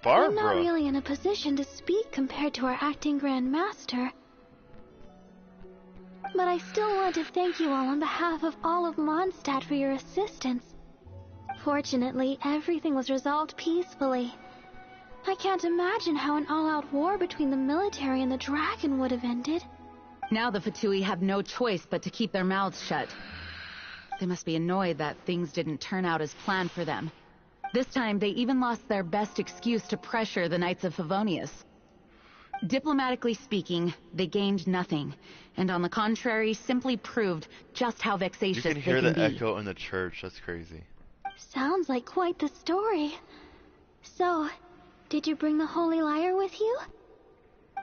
Barbara. I'm not really in a position to speak compared to our acting Grand Master. But I still want to thank you all on behalf of all of Mondstadt for your assistance. Fortunately, everything was resolved peacefully. I can't imagine how an all-out war between the military and the dragon would have ended. Now the Fatui have no choice but to keep their mouths shut. They must be annoyed that things didn't turn out as planned for them. This time, they even lost their best excuse to pressure the Knights of Favonius. Diplomatically speaking, they gained nothing, and on the contrary, simply proved just how vexatious You they can hear the be. echo in the church. That's crazy. Sounds like quite the story. So, did you bring the Holy Lyre with you?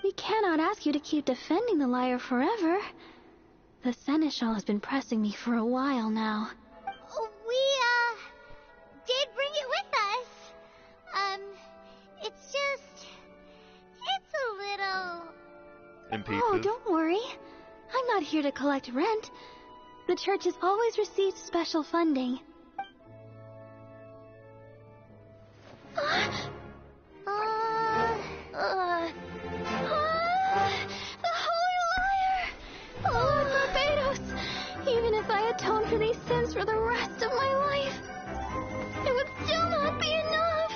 We cannot ask you to keep defending the lyre forever. The Seneschal has been pressing me for a while now. In pieces. Oh, don't worry. I'm not here to collect rent. The church has always received special funding. The Holy Liar! Lord Barbados! Even if I atone for these sins for the rest of my life, it would still not be enough!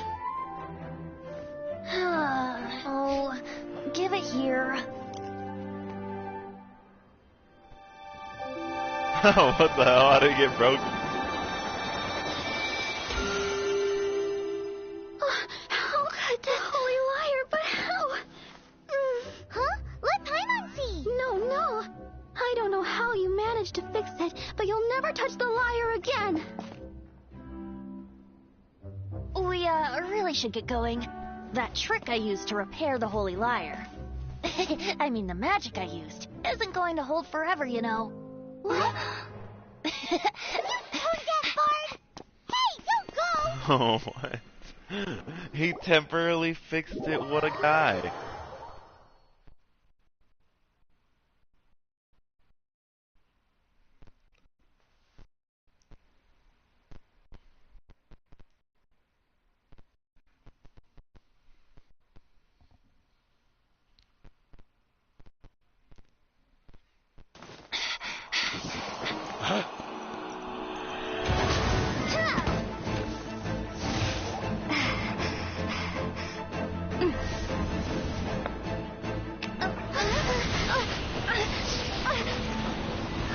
Oh, give it here. What the hell? How did it get broken? How could the Holy Liar, but how? Huh? Let Paimon see! No. I don't know how you managed to fix it, but you'll never touch the liar again. We, really should get going. That trick I used to repair the Holy Liar. I mean, the magic I used isn't going to hold forever, you know. What? Who's that, Bard? Hey, don't go! Oh, what? He temporarily fixed it. What a guy.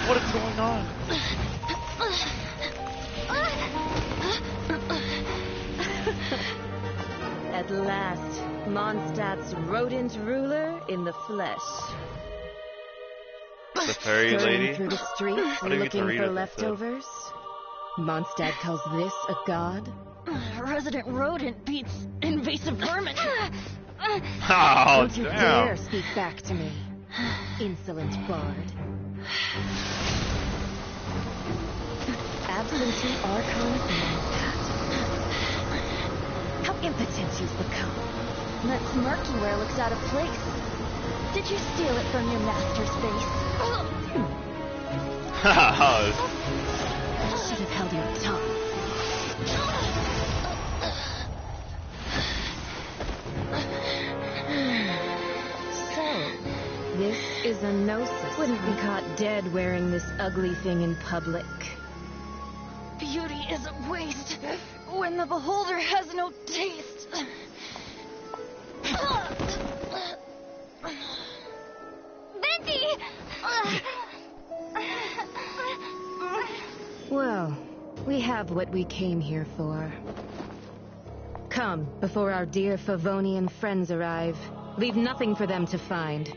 What is going on? At last, Mondstadt's rodent ruler in the flesh. The fairy Strolling lady? through the streets I didn't get to looking read for it, leftovers. Mondstadt calls this a god? Resident rodent beats invasive vermin. Oh, Don't you damn. dare speak back to me, insolent bard. Absentee Archon of Mondstadt. How impotent you've become. That smirky looks out of place. Did you steal it from your master's face? You should have held your tongue. So, this is a gnosis. Wouldn't be caught dead wearing this ugly thing in public. Beauty is a waste when the beholder has no taste. Venti! Well, we have what we came here for. Come, before our dear Favonian friends arrive. Leave nothing for them to find.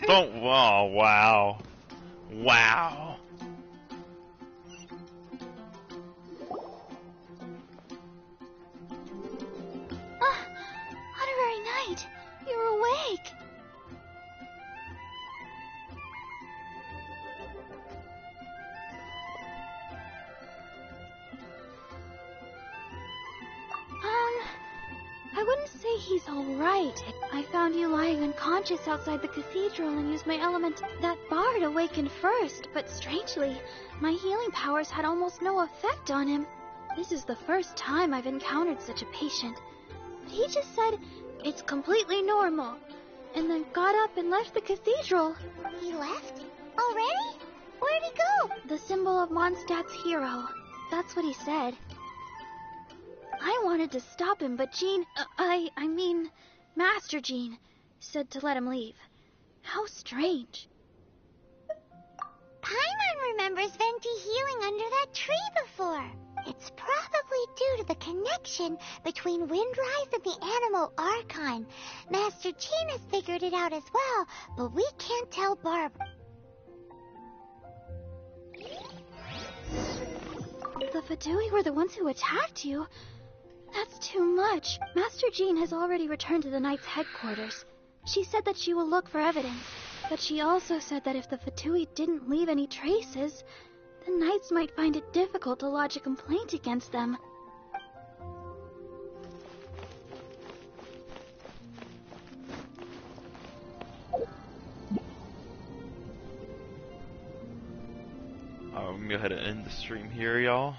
Don't. Oh, wow. Wow. What a very night. You're awake. I wouldn't say he's all right. I found you lying unconscious outside the cathedral and used my element. That bard awakened first, but strangely, my healing powers had almost no effect on him. This is the first time I've encountered such a patient. But he just said, it's completely normal, and then got up and left the cathedral. He left? Already? Where'd he go? The symbol of Mondstadt's hero. That's what he said. I wanted to stop him, but Jean, I mean, Master Jean, said to let him leave. How strange. Paimon remembers Venti healing under that tree before. It's probably due to the connection between Windrise and the Animal Archon. Master Jean has figured it out as well, but we can't tell Barbara. The Fadui were the ones who attacked you. That's too much. Master Jean has already returned to the Knight's headquarters. She said that she will look for evidence, but she also said that if the Fatui didn't leave any traces, the Knights might find it difficult to lodge a complaint against them. go ahead and end the stream here, y'all.